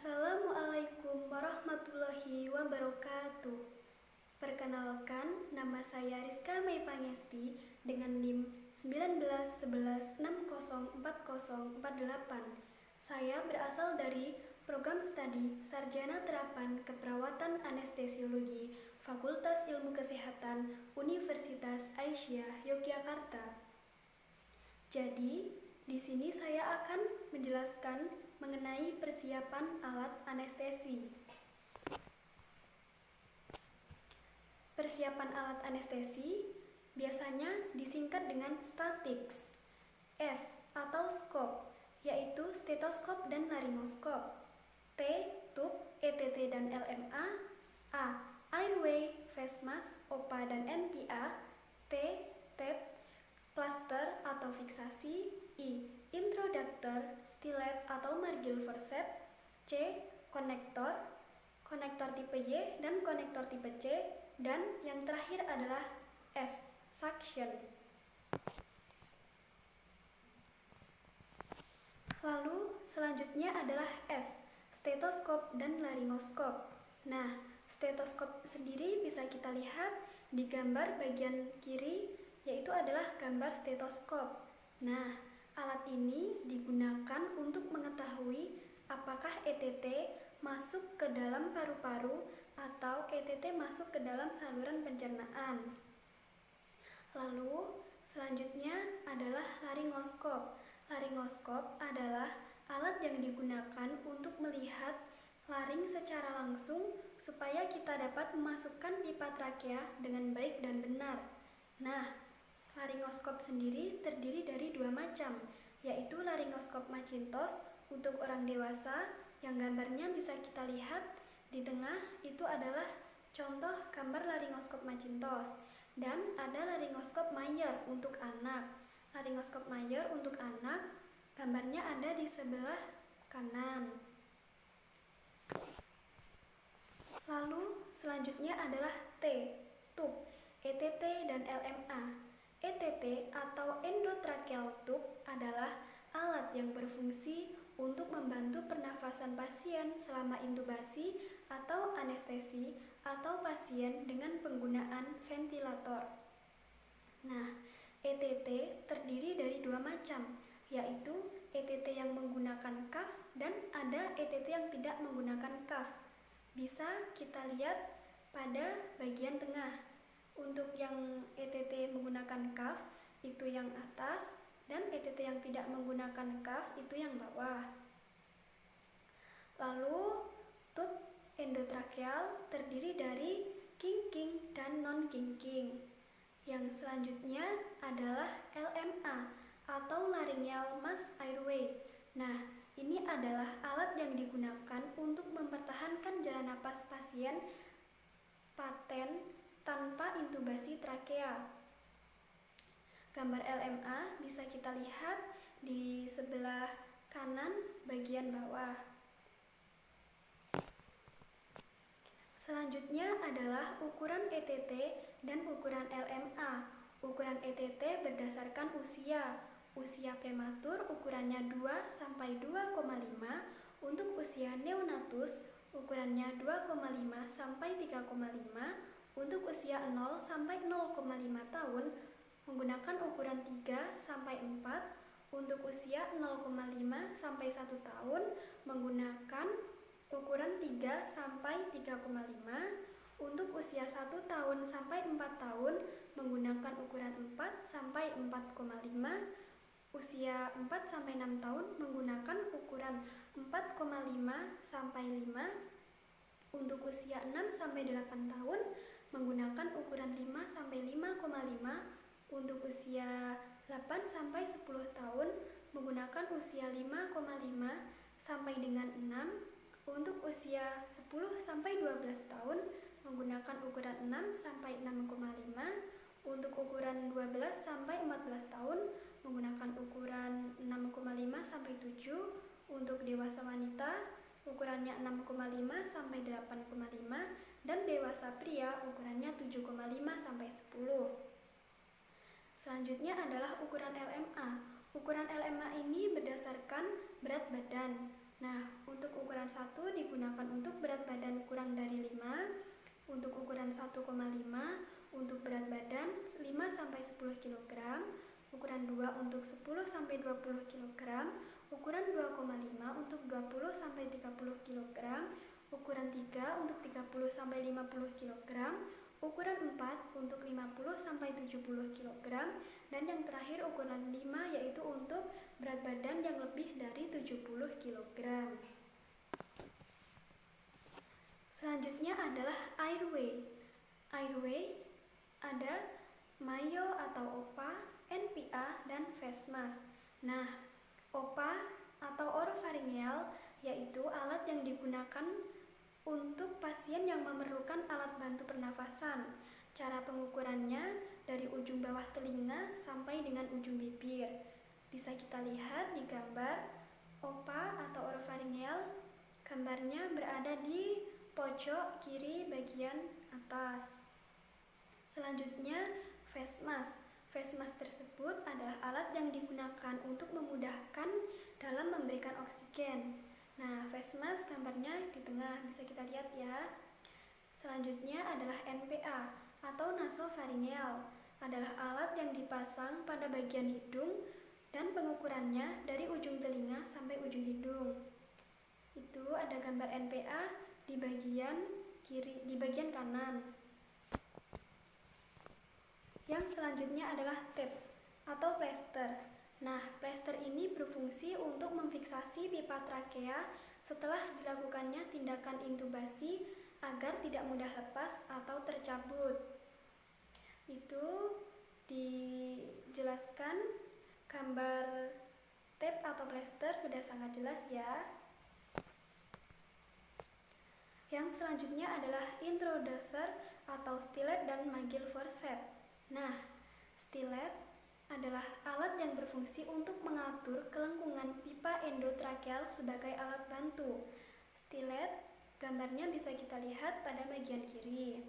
Assalamualaikum warahmatullahi wabarakatuh. Perkenalkan, nama saya Rizka Mei Pangesti dengan NIM 1911604048. Saya berasal dari program studi Sarjana Terapan Keperawatan Anestesiologi Fakultas Ilmu Kesehatan Universitas Aisyah Yogyakarta. Jadi, di sini saya akan menjelaskan mengenai persiapan alat anestesi. Persiapan alat anestesi biasanya disingkat dengan statics. S atau skop, yaitu stetoskop dan laryngoskop. T, tube, ETT dan LMA. A, airway, face mask, OPA dan NPA. T, tape, plaster atau fiksasi. I, introductor, stilet atau margil forceps. C, konektor, konektor tipe Y dan konektor tipe C. Dan yang terakhir adalah S, suction. Lalu selanjutnya adalah S, stetoskop dan laryngoskop. Nah, stetoskop sendiri bisa kita lihat di gambar bagian kiri, yaitu adalah gambar stetoskop. Nah, alat ini digunakan untuk mengetahui apakah ETT masuk ke dalam paru-paru atau ETT masuk ke dalam saluran pencernaan. Lalu, selanjutnya adalah laryngoskop. Laryngoskop adalah alat yang digunakan untuk melihat laring secara langsung supaya kita dapat memasukkan pipa trakea dengan baik dan benar. Nah, laryngoskop sendiri terdiri dari dua macam, yaitu laryngoskop Macintosh untuk orang dewasa yang gambarnya bisa kita lihat di tengah, itu adalah contoh gambar laryngoskop Macintosh. Dan ada laryngoskop Mayer untuk anak. Laryngoskop Mayer untuk anak, gambarnya ada di sebelah kanan. Lalu selanjutnya adalah T, tube, ETT dan LMA. ETT atau endotracheal tube adalah alat yang berfungsi untuk membantu pernafasan pasien selama intubasi atau anestesi atau pasien dengan penggunaan ventilator. Nah, ETT terdiri dari dua macam, yaitu ETT yang menggunakan cuff dan ada ETT yang tidak menggunakan cuff. Bisa kita lihat pada bagian tengah. Untuk yang ETT menggunakan cuff itu yang atas, dan ETT yang tidak menggunakan cuff itu yang bawah. Lalu, tube endotracheal terdiri dari kinking dan non-kinking. Yang selanjutnya adalah LMA atau laryngeal mask airway. Nah, ini adalah alat yang digunakan untuk mempertahankan jalan napas pasien paten tanpa intubasi trakea. Gambar LMA bisa kita lihat di sebelah kanan bagian bawah. Selanjutnya adalah ukuran ETT dan ukuran LMA. Ukuran ETT berdasarkan usia. Usia prematur ukurannya 2 sampai 2,5. Untuk usia neonatus ukurannya 2,5 sampai 3,5. Untuk usia 0 sampai 0,5 tahun menggunakan ukuran 3 sampai 4. Untuk usia 0,5 sampai 1 tahun menggunakan ukuran 3 sampai 3,5. Untuk usia 1 tahun sampai 4 tahun menggunakan ukuran 4 sampai 4,5. Usia 4 sampai 6 tahun menggunakan ukuran 4,5 sampai 5. Untuk usia 6 sampai 8 tahun menggunakan ukuran 5 sampai 5,5. Untuk usia 8 sampai 10 tahun menggunakan usia 5,5 sampai dengan 6. Untuk usia 10 sampai 12 tahun menggunakan ukuran 6 sampai 6,5. Untuk ukuran 12 sampai 14 tahun menggunakan ukuran 6,5 sampai 7. Untuk dewasa wanita ukurannya 6,5 sampai 8,5 dan dewasa pria ukurannya 7,5 sampai 10. Selanjutnya adalah ukuran LMA. Ukuran LMA ini berdasarkan berat badan. Nah, untuk ukuran 1 digunakan untuk berat badan kurang dari 5, untuk ukuran 1,5 untuk berat badan 5-10 kg, ukuran 2 untuk 10-20 kg, ukuran 2,5 untuk 20-30 kg, ukuran 3 untuk 30-50 kg, ukuran 4 untuk 50-70 kg, dan yang terakhir ukuran 5 yaitu untuk berat badan yang lebih dari 70 kg. Selanjutnya adalah airway. Airway ada mayo atau OPA, NPA, dan face mask. Nah, OPA atau oropharyngeal yaitu alat yang digunakan untuk pasien yang memerlukan alat bantu pernafasan. Cara pengukurannya dari ujung bawah telinga sampai dengan ujung bibir. Bisa kita lihat di gambar OPA atau oropharyngeal. Gambarnya berada di pojok kiri bagian atas. Selanjutnya, face mask. Face mask tersebut adalah alat yang digunakan untuk memudahkan dalam memberikan oksigen. Nah, face mask gambarnya di tengah, bisa kita lihat ya. Selanjutnya adalah NPA atau nasopharyngeal. Adalah alat yang dipasang pada bagian hidung dan pengukurannya dari ujung telinga sampai ujung hidung. Itu ada gambar NPA di bagian kiri, di bagian kanan. Yang selanjutnya adalah tape atau plester. Nah, plester ini berfungsi untuk memfiksasi pipa trakea setelah dilakukannya tindakan intubasi agar tidak mudah lepas atau tercabut. Itu dijelaskan gambar tape atau plester sudah sangat jelas ya. Yang selanjutnya adalah introducer atau stilet dan magil forceps. Nah, stilet adalah alat yang berfungsi untuk mengatur kelengkungan pipa endotrakeal sebagai alat bantu. Stilet gambarnya bisa kita lihat pada bagian kiri.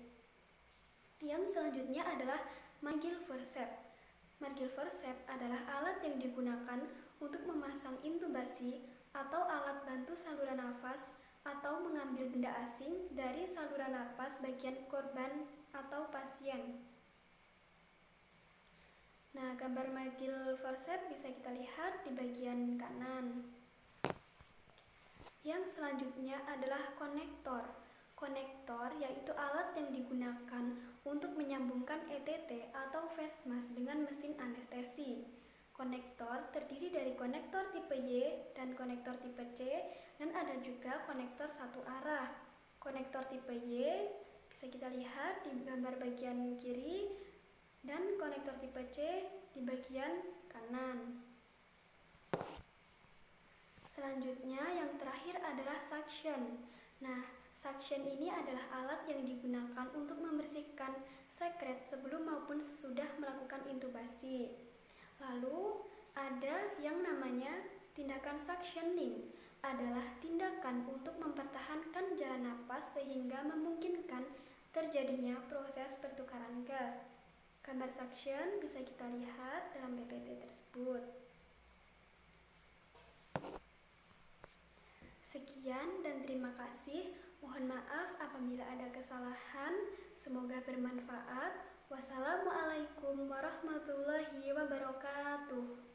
Yang selanjutnya adalah magil forceps. Magil forceps adalah alat yang digunakan untuk memasang intubasi atau alat bantu saluran nafas atau mengambil benda asing dari saluran napas bagian korban atau pasien. Nah, gambar magil forceps bisa kita lihat di bagian kanan. Yang selanjutnya adalah konektor. Konektor yaitu alat yang digunakan untuk menyambungkan ETT atau face mask dengan mesin anestesi. Konektor terdiri dari konektor tipe Y dan konektor tipe C, dan ada juga konektor satu arah. Konektor tipe Y bisa kita lihat di gambar bagian kiri, dan konektor tipe C di bagian kanan. Selanjutnya yang terakhir adalah suction. Nah, suction ini adalah alat yang digunakan untuk membersihkan sekret sebelum maupun sesudah melakukan intubasi. Lalu ada yang namanya tindakan suctioning, adalah tindakan untuk mempertahankan jalan napas sehingga memungkinkan terjadinya proses pertukaran gas. Gambar suction bisa kita lihat dalam PPT tersebut. Sekian dan terima kasih. Mohon maaf apabila ada kesalahan. Semoga bermanfaat. Wassalamualaikum warahmatullahi wabarakatuh.